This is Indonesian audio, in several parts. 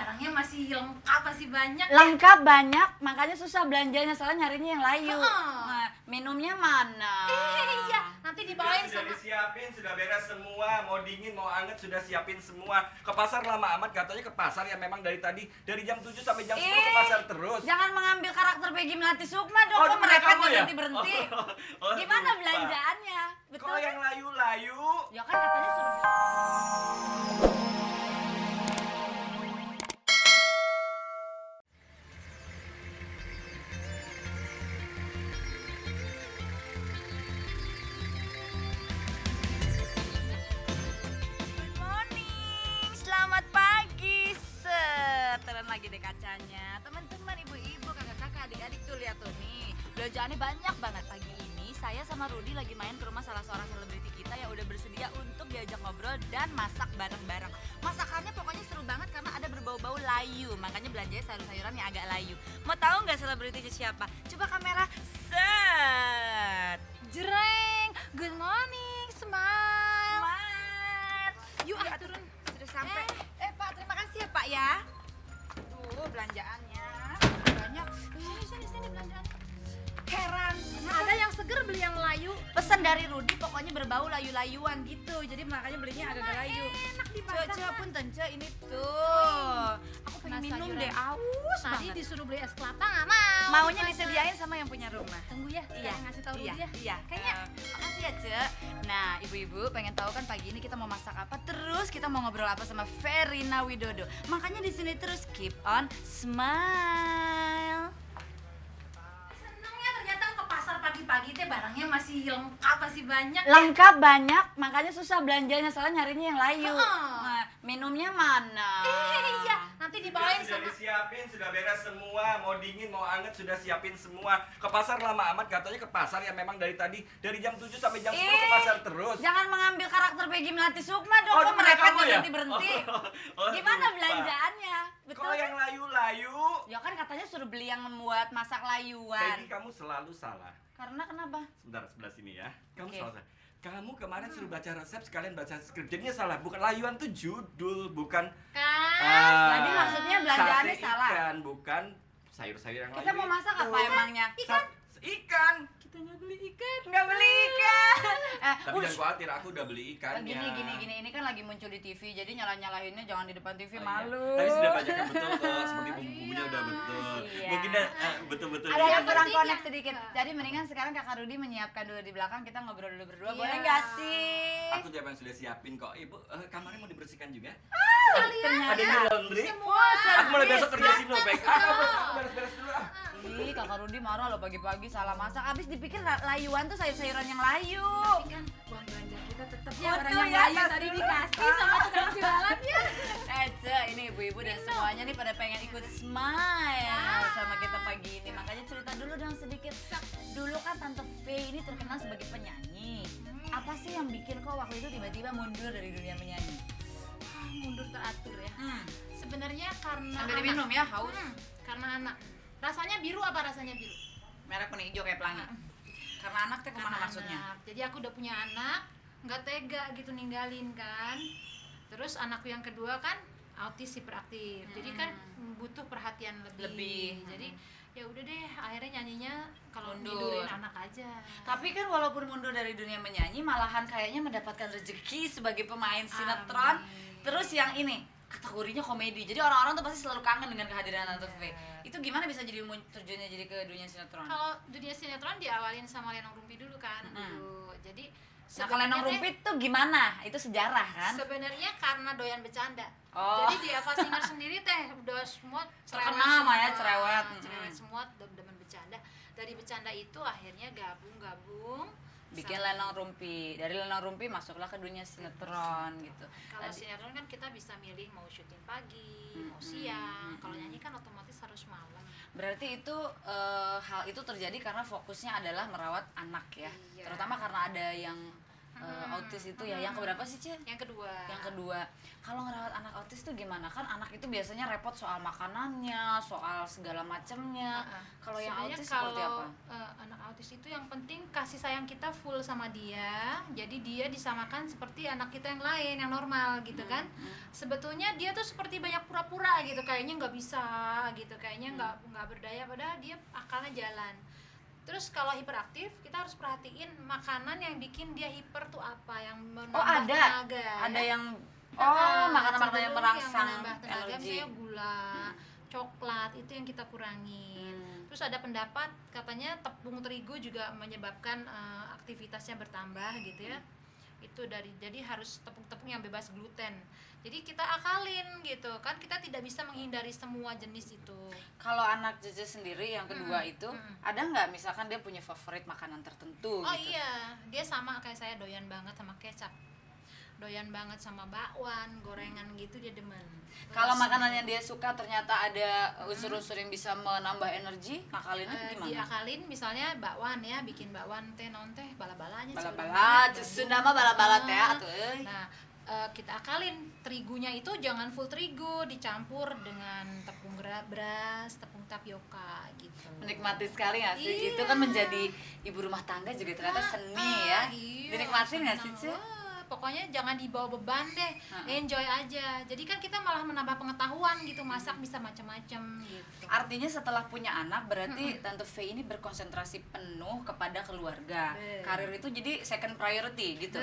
barangnya masih lengkap, masih banyak. Lengkap banyak, makanya susah belanjanya soalnya nyarinya yang layu. Nah, minumnya mana? Iya, nanti dibawain Sudah sama. disiapin, sudah beres semua, mau dingin, mau anget, sudah siapin semua. Ke pasar lama amat, katanya ke pasar ya memang dari tadi, dari jam 7 sampai jam 10 ke pasar terus. Jangan mengambil karakter Peggy Melati Sukma dong, Oh, kok itu merepet kamu ya? berhenti-berhenti. Oh, Gimana lupa. belanjaannya? Betul Kok yang kan? layu-layu? Ya kan katanya suruh Good morning, selamat pagi. Turun lagi deh kacanya. Teman-teman, ibu-ibu, kakak-kakak, adik-adik tuh lihat tuh nih. Belanjaannya banyak banget pagi ini. Saya sama Rudy lagi main ke rumah salah seorang selebriti kita yang udah bersedia untuk diajak ngobrol dan masak bareng-bareng. Masakannya pokoknya seru banget karena ada berbau-bau layu. Makanya belanjanya sayur-sayuran yang agak layu. Mau tahu nggak selebritinya siapa? Coba kamera set. Jreng, good morning, smile. Smile. Yuk, turun. Sudah sampai. Pak, terima kasih ya Pak ya. Tuh belanjaannya banyak. Sini belanjaannya. Heran. Ada yang seger beli yang layu. Pesan dari Rudy pokoknya berbau layu-layuan gitu. Jadi makanya belinya agak layu. Enak dimasak. Ce punten ce ini tuh. Aku pengen Kena minum sayuran. deh, aus Tadi banget. disuruh beli es kelapa nggak mau. Maunya Gimana? disediain sama yang punya rumah. Tunggu ya, sekarang ngasih tahu iya, dulu ya. iya. Kayaknya Makasih ya, Ce. Nah, ibu-ibu pengen tahu kan pagi ini kita mau masak apa? Terus kita mau ngobrol apa sama Verina Widodo. Makanya di sini terus keep on smile. seneng ya ternyata ke pasar pagi-pagi teh barangnya masih lengkap, masih banyak. Lengkap banyak, makanya susah belanjanya soalnya nyarinya yang layu. Heeh. Nah, minumnya mana? Iya, nanti dibawain Sudah sama. disiapin, sudah beres semua, mau dingin, mau anget, sudah siapin semua. Ke pasar lama amat, katanya ke pasar ya memang dari tadi, dari jam 7 sampai jam 10 ke pasar terus. Jangan mengambil karakter Peggy Melati Sukma dong, Oh, kok itu merepet kamu ya? berhenti-berhenti. Oh, Gimana lupa. belanjaannya? Betul Kok kan? yang layu-layu? Ya kan katanya suruh beli yang buat masak layuan. Peggy, kamu selalu salah. Karena kenapa? Sebentar, sebelah sini ya. Kamu Oke. salah. Kamu kemarin suruh baca resep sekalian baca skrip. Jadinya salah. Bukan layuan tuh judul, bukan Kan. Jadi maksudnya belanjaannya sate salah. ikan, bukan sayur-sayur yang layu. Kita mau masak itu. apa emangnya? Ikan. Kita nggak beli ikan. Nggak beli ikan. Tapi jangan khawatir, aku udah beli ikannya. Gini, ini kan lagi muncul di TV, jadi nyalahinnya jangan di depan TV, Oh, iya. malu. Tapi sudah bacakan betul kok, seperti bumbu-bumbunya udah betul. Iya. Mungkin betul-betul. Ada yang Yang kurang penting connect ya. sedikit. Jadi mendingan sekarang Kakak Rudy menyiapkan dulu di belakang, kita ngobrol dulu berdua. Iya. Boleh nggak sih? Aku juga yang sudah siapin kok. Ibu, kamarnya mau dibersihkan juga? Ternyata. Ada di laundry? Semua Aku mulai besok kerja sini loh, Bek. Aku Semua. beres-beres dulu ah. Ih, Kakak Rudy marah loh pagi-pagi salah masak. Abis dipikir layuan tuh sayur-sayuran yang layu. Tapi kan uang belanja kita tetap ya Betul orang yang ya, layu tas tadi dulu. dikasih sama tukang jualannya. Ce, ini ibu-ibu dan semuanya nih pada pengen ikut smile sama kita pagi ini. Makanya cerita dulu dong sedikit. Dulu kan Tante V ini terkenal sebagai penyanyi. Apa sih yang bikin kok waktu itu tiba-tiba mundur dari dunia menyanyi? Mundur teratur ya. Sebenarnya karena Sambil anak. diminum ya, haus. Karena anak. Rasanya biru apa rasanya biru? Merah kuning hijau kayak pelangi. Karena anak teh kemana Karena maksudnya? anak. Jadi aku udah punya anak, nggak tega gitu ninggalin kan. Terus anakku yang kedua kan autis hiperaktif. Jadi kan butuh perhatian lebih. Jadi ya udah deh, akhirnya nyanyinya kalau Mundur. tidurin anak aja. Tapi kan walaupun mundur dari dunia menyanyi, malahan kayaknya mendapatkan rezeki sebagai pemain sinetron. Amin. Terus yang ini kategorinya komedi. Jadi orang-orang tuh pasti selalu kangen dengan kehadiran Tante V. Itu gimana bisa jadi terjunnya jadi ke dunia sinetron? Kalau dunia sinetron diawalin sama Lenong Rumpi dulu kan. Dulu. Jadi Nah, kalau Lenong sebenarnya Rumpit tuh gimana? Itu sejarah kan? sebenarnya karena doyan bercanda. Oh. Jadi di Eva Singer sendiri teh udah semua Terkenal mah ya, cerewet. cerewet semua, demen bercanda. Dari bercanda itu akhirnya gabung Bikin sama- Lenong Rumpi. Dari Lenong Rumpi masuklah ke dunia sinetron gitu. Kalau Tadi- sinetron kan kita bisa milih mau syuting pagi, mau siang. Kalau nyanyi kan otomatis harus malam. Berarti itu hal itu terjadi karena fokusnya adalah merawat anak ya. Iya. Terutama karena ada yang autis itu ya. Yang keberapa sih, Cil? Yang kedua. Yang kedua. Kalau ngerawat anak autis tuh gimana? Kan anak itu biasanya repot soal makanannya, soal segala macamnya. Kalau yang Sebenarnya autis seperti apa? Anak autis itu yang penting kasih sayang kita full sama dia. Jadi dia disamakan seperti anak kita yang lain, yang normal gitu kan. Sebetulnya dia tuh seperti banyak pura-pura gitu, kayaknya nggak bisa gitu, kayaknya nggak berdaya, padahal dia akalnya jalan. Terus kalau hiperaktif kita harus perhatiin makanan yang bikin dia hiper tuh apa, yang menambah tenaga. Ada yang makanan-makanan yang merangsang menambah tenaga, energi. misalnya gula, coklat, itu yang kita kurangin. Terus ada pendapat katanya tepung terigu juga menyebabkan aktivitasnya bertambah gitu ya. Itu jadi harus tepung-tepung yang bebas gluten. Jadi kita akalin gitu kan, kita tidak bisa menghindari semua jenis itu. Kalau anak Jejak sendiri yang kedua itu ada nggak misalkan dia punya favorit makanan tertentu Oh gitu? iya, dia sama kayak saya, doyan banget sama kecap, doyan banget sama bakwan, gorengan gitu dia demen. Kalau makanan yang dia suka ternyata ada unsur-unsur yang bisa menambah energi, ngakalinnya gimana? Diakalin misalnya bakwan ya, bikin bakwan teh non teh bala-balanya. Bala-bala, justru nama bala-bala teh atuh. Nah, kita akalin terigunya itu jangan full terigu, dicampur dengan tepung beras, tepung tapioka gitu. Menikmati sekali nggak sih? Iya. Itu kan menjadi ibu rumah tangga juga ternyata seni ya. Iya, Dinikmatin nggak sih, Cil? Pokoknya jangan dibawa beban deh, enjoy aja. Jadi kan kita malah menambah pengetahuan gitu, masak bisa macam-macam gitu. Artinya setelah punya anak berarti Tante V ini berkonsentrasi penuh kepada keluarga. Karir itu jadi second priority gitu.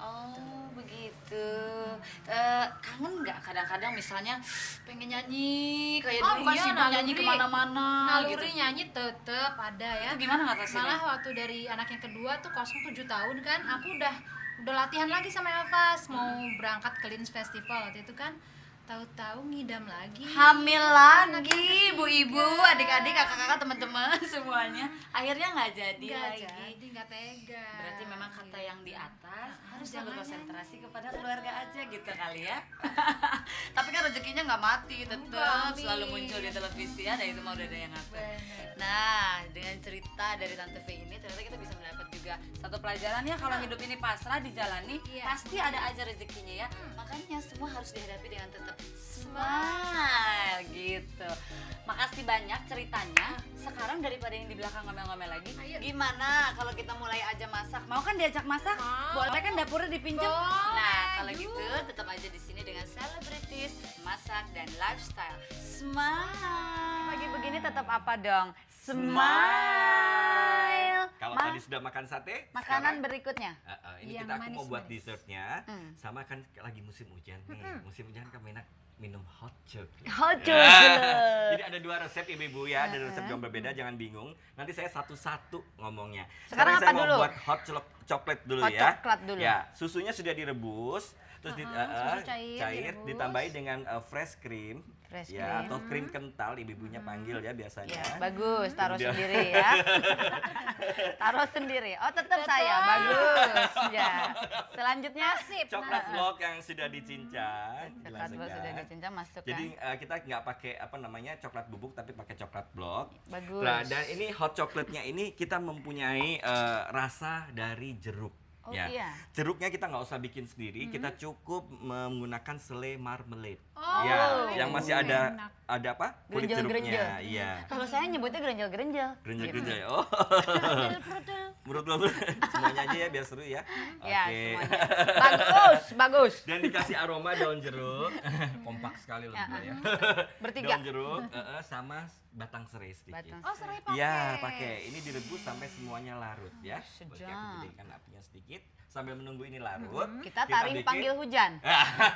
Oh begitu. Kangen nggak kadang-kadang misalnya pengen nyanyi kayak dulu kan sibuk nyanyi kemana-mana gitu. Naluri nyanyi tetep ada ya. Itu gimana ngatasinnya? Malah waktu dari anak yang kedua tuh 07 tahun kan, aku udah latihan lagi sama Elvas, mau berangkat ke Lins Festival waktu itu kan. Tahu-tahu ngidam lagi. Hamil lagi, ibu-ibu, adik-adik, kakak-kakak, teman-teman semuanya. Akhirnya nggak jadi lagi. Jadi nggak tega. Berarti memang kata yang di atas harusnya jangan berkonsentrasi kepada keluarga aja gitu kali ya. Tapi kan rezekinya nggak mati, tetap Nggak, selalu amin. muncul di televisi, ada itu mah udah ada yang ngatur. Bener. Nah, dengan cerita dari Tante V ini ternyata kita bisa mendapat juga satu pelajaran ya, kalau hidup ini pasrah dijalani, Iya. pasti ada aja rezekinya ya. Makanya semua harus dihadapi dengan tetap smile gitu. Makasih banyak ceritanya. Sekarang daripada yang di belakang ngomel-ngomel lagi, Ayo. gimana kalau kita mulai aja masak? Mau kan diajak masak? Mau. Boleh kan dapurnya dipinjam? Boleh, Nah, kalau yuk. gitu tetap aja di sini dengan Celebrities, masak dan lifestyle. Smile. Pagi begini tetap apa dong? Smile. Kalau tadi sudah makan sate, Makanan sekarang, berikutnya. ini Yang kita aku mau buat manis-manis. dessertnya. Sama kan lagi musim hujan nih. Musim hujan kan enak minum hot chocolate. Hot Ya. chocolate. Jadi ada 2 resep ibu-ibu ya, ada resep yang berbeda, jangan bingung. Nanti saya satu-satu ngomongnya. Sekarang saya apa mau dulu? buat hot chocolate dulu Hot ya. coklat dulu. Ya, susunya sudah direbus, terus susu cair direbus. ditambahi dengan fresh cream. Fresh Ya, cream. atau krim kental ibu-ibunya panggil ya biasanya. Ya, bagus, taruh Kemudian- sendiri ya. Taruh sendiri. Oh, tetap saya. Bagus. Ya. Selanjutnya sip. Coklat block yang sudah dicincang. Coklat block sudah dicincang, masukkan. Jadi kita nggak pakai apa namanya coklat bubuk tapi pakai coklat block. Bagus. Nah, dan ini hot coklatnya ini kita mempunyai rasa dari jeruk. Oh, Ya. iya. Jeruknya kita nggak usah bikin sendiri, kita cukup menggunakan selai marmalade. Oh, Ya, yang masih ada enak. apa? Kulit Grenjel-grenjel. jeruknya. Iya. Kalau saya nyebutnya gerenjel-gerenjel. Grenjel-grenjel. Oh. Prudel. Menurut semuanya aja ya biar seru ya. Ya, Oke. semuanya. Bagus, bagus. Dan dikasih aroma daun jeruk. Kompak sekali loh berdua ya. Bertiga. Daun jeruk sama batang serai sedikit. Batang Oh, serai pakai. Iya, pakai. Ini direbus sampai semuanya larut ya. Oke, Sedap. aku gedekan apinya sedikit sambil menunggu ini larut. Kita tarik panggil hujan.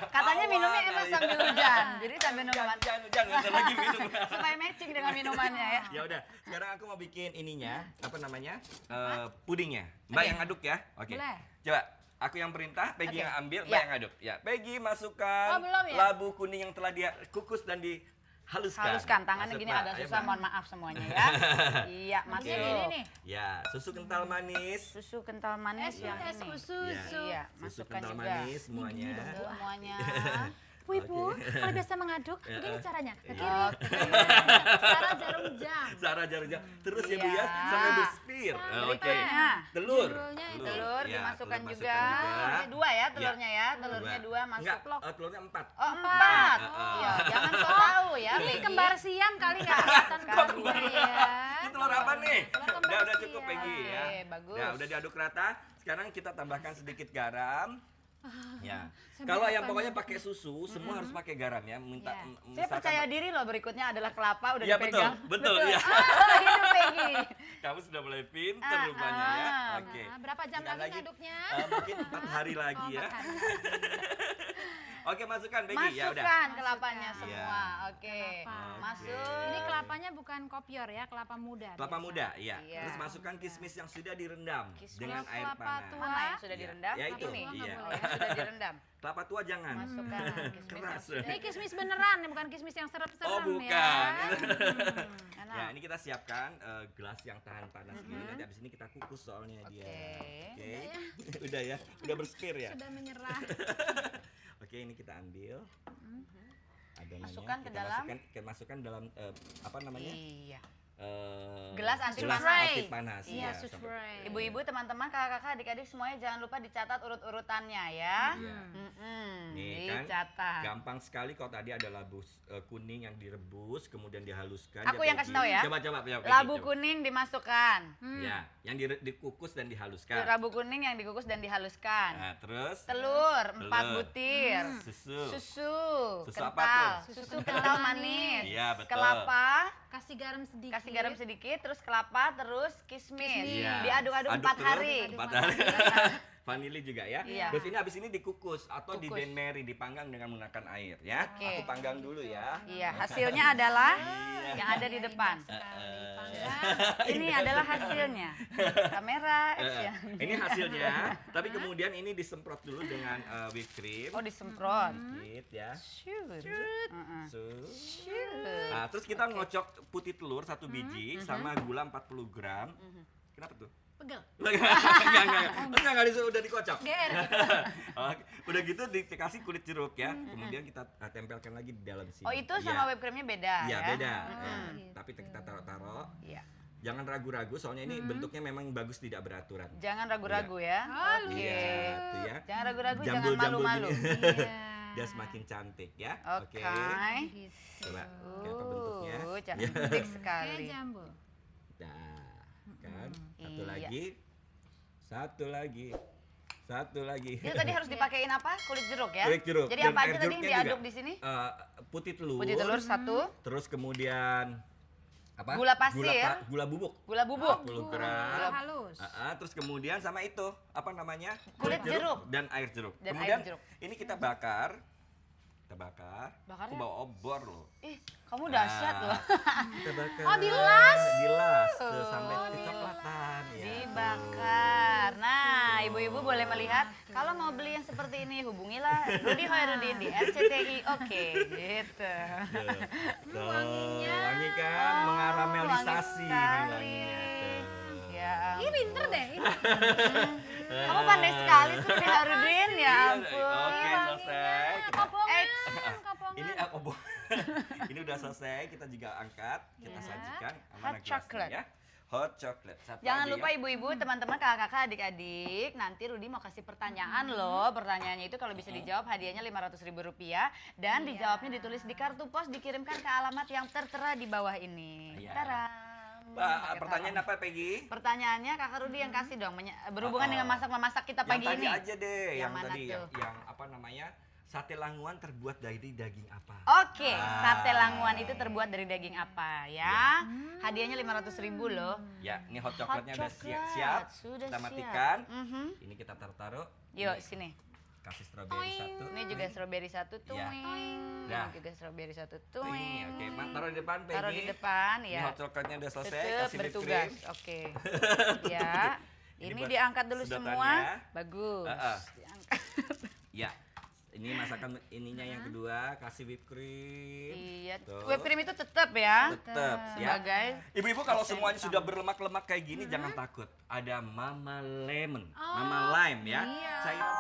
Katanya minumnya emang sambil hujan. Jadi sambil minum Hujan lagi minum. supaya matching dengan minumannya ya. Ya udah, sekarang aku mau bikin ininya, apa namanya? Pudingnya. Mbak yang aduk ya. Oke. Boleh. Coba aku yang perintah, Peggy yang ambil, Mbak Ya. yang aduk. Ya, Peggy masukkan Oh, belum ya? labu kuning yang telah dia kukus dan dihaluskan. Haluskan tangannya Masuk, gini Mbak. agak Ayo, susah, Mbak. mohon maaf semuanya ya. Iya, masuk. Ini nih. Ya, susu kental manis. Susu kental manis yang ini. Susu. Iya, Susu masukkan kental juga. manis semuanya. Semuanya. Bu Ibu, kalau biasa mengaduk, begini caranya. Ke kiri, Oh. ke kanan. Cara jarum jam. Sarah jarum-jam. Terus ya Bu Iya. ya, sampai berspir. Sampai Oke. berikutnya. Telur. Judulnya itu. Telur Ya, dimasukkan telur juga. masukkan Ini 2 ya telurnya ya. Telurnya 2 masuk. Enggak, Loh. telurnya 4. Oh 4. Oh. Iya, jangan so tahu ya. Ini Peggy. kembar siam kali nggak kelihatan Kembar. ya. Ini telur apa nih? Telur kembar Udah cukup siam. Peggy ya. Oke, bagus. Ya, udah diaduk rata. Sekarang kita tambahkan sedikit garam. Ya. Sampai Kalau yang kapan pokoknya aduk? pakai susu, semua harus pakai garam ya. Minta Ya. Saya misalkan- percaya diri loh, berikutnya adalah kelapa udah Iya betul, dipegang. betul ya. Hidup Peggy. Kamu sudah mulai pinter rupanya ya. Oke. Nah, berapa jam Tinggal lagi ngaduknya? Mungkin 4 hari lagi Oh, ya. 4 hari. Oke, masukkan Peggy ya udah. Masukkan kelapanya Masukkan. semua. Iya. Oke. Kelapa. Masuk. Ini kelapanya bukan kopior ya, kelapa muda. Kelapa biasa. muda, iya. Iya. Terus masukkan kismis yang sudah direndam Kismis. dengan Kalau air kelapa panas. tua- Mana yang sudah Iya. direndam? Ya itu, Ini. Kelapa tua iya. nggak Oh, yang sudah direndam. Kelapa tua jangan. Masukkan kismis. Keras. Ini kismis beneran, bukan kismis yang serem-serem Oh, ya. bukan. Enak. Ya, ini kita siapkan gelas yang tahan panas ini. Nanti abis ini kita kukus soalnya dia. Oke. Oke. Udah ya, udah berspir ya. Sudah menyerah. Oke, ini kita ambil. Adonannya Masukkan ke kita dalam. masukkan dalam apa namanya? Iya. Gelas anti panas. anti panas. Iya, sampai- subscribe. Ibu-ibu, teman-teman, kakak-kakak, adik-adik semuanya jangan lupa dicatat urut-urutannya ya. Iya. Nih, kan, Dicatat. gampang sekali kalau tadi ada labu kuning yang direbus kemudian dihaluskan. Aku yang kasih tahu ya. Coba. Labu kuning dimasukkan. Ya, yang dikukus dan dihaluskan. Labu kuning yang dikukus dan dihaluskan. Nah, terus Telur 4 Telur. butir. susu. Susu apa kental. tuh? Susu kental manis. Iya, betul. Kelapa, Kasih garam sedikit. kasih garam sedikit, terus kelapa, terus kismis. Iya. Diaduk-aduk Aduk 4 terus, hari. 4 hari. Vanili juga ya. Iya. Terus ini habis ini dikukus atau Kukus. di-benmeri, dipanggang dengan menggunakan air ya. Oke. Aku panggang dulu ya. Iya, hasilnya adalah Iya. yang ada di Iya, depan. indah sekali, panggang. Ini adalah hasilnya. Kamera, action. Ini hasilnya, tapi kemudian ini disemprot dulu dengan whipped cream. Oh, disemprot. Dikit ya. Shoot. So. Shoot. Nah, terus kita ngocok putih telur 1 biji sama gula 40 gram. Kenapa tuh? Pegel. Enggak disuruh udah dikocok. GR. Oke, udah gitu dikasih kulit jeruk ya. Kemudian kita tempelkan lagi di dalam sini. Oh, itu Iya. sama whipped creamnya beda Iya, ya? beda. Mm-mm. Ya. Gitu. Tapi kita taruh-taruh. Iya. Jangan ragu-ragu soalnya ini bentuknya memang bagus tidak beraturan. Jangan ragu-ragu ya. Halo. Oke. Iya, tuh ya. Jangan ragu-ragu, jangan Jambul-jambul malu-malu. gini. Iya. Dia semakin cantik ya. Oke. Gitu. Coba kayak apa bentuknya? Cantik Kayak sekali. jambu. Nah, kan? Satu Iya. lagi. Satu lagi. Satu lagi. Itu tadi harus dipakein apa? Kulit jeruk ya? Kulit jeruk. Jadi Dan apa air aja tadi yang jeruknya diaduk juga. di sini? Putih telur. Putih telur 1, Terus kemudian apa? Gula pasir. Gula bubuk. gula bubuk, 40 Gula gram. halus. Terus kemudian sama itu apa namanya? Kulit jeruk. dan air jeruk. Dan kemudian air jeruk. ini kita bakar. Kita bakar. Bakarnya? Aku bawa obor loh. Ih, kamu dahsyat Nah, loh. Kita bakar. Oh, dilas? Dilas tuh sampai kecoklatan ya. Dibakar. Nah, ibu-ibu boleh melihat kalau mau beli yang seperti ini hubungilah Rudy Hoirudin di RCTI. Oke, gitu. Tuh, Wanginya. wangi kan mengaramelisasi wangi nih sekali. wanginya tuh. Ya. Ini pinter deh. Ini. Kamu pandai sekali tuh Rudy Hoirudin ya Iya, ampun. Oke, selesai. Kita- Kopongan. Eh, Kopongan. Ini ini udah selesai, kita juga angkat, kita Ya. sajikan Hot mana gelasnya chocolate. ya. Hot chocolate. Satu Jangan lagi lupa ya. ibu-ibu, teman-teman, kakak-kakak, adik-adik. Nanti Rudy mau kasih pertanyaan loh. Pertanyaannya itu kalau bisa dijawab hadiahnya Rp500.000 dan Iya. dijawabnya ditulis di kartu pos, dikirimkan ke alamat yang tertera di bawah ini. Iya. Taram. Pakai Pertanyaan taram. apa Peggy? Pertanyaannya kakak Rudy yang kasih dong, berhubungan dengan masak-memasak kita Yang pagi tadi ini. aja deh, yang mana tadi tuh? yang apa namanya? Sate languan terbuat dari daging apa? Oke, sate languan itu terbuat dari daging apa ya? Hadiahnya Rp500.000 loh. Ya, ini hot Hot coklatnya udah coklat, siap. sudah Kita siap. matikan. Mhm. Ini kita taruh-taruh. Yuk Ini sini. kasih strawberry satu. Ini juga strawberry 1 tuh. Ya. Ini Ya. juga strawberry 1 Ini, tuh. oke, taruh di depan Peggy. Taruh di depan Ini ya. hot coklatnya udah selesai, Tetep kasih whipped bertugas. cream. Oke. Ya. Ini Ini buat diangkat dulu sedotannya. semua. Bagus. Diangkat. Ya. Ini masakan ininya yang kedua, kasih whipped cream. Iya. Tuh. Whipped cream itu tetap ya. Tetep ya. Sebagai Ibu-ibu kalau semuanya sudah berlemak-lemak kayak gini jangan takut. Ada Mama Lemon, Oh, Mama Lime ya. iya. Cairan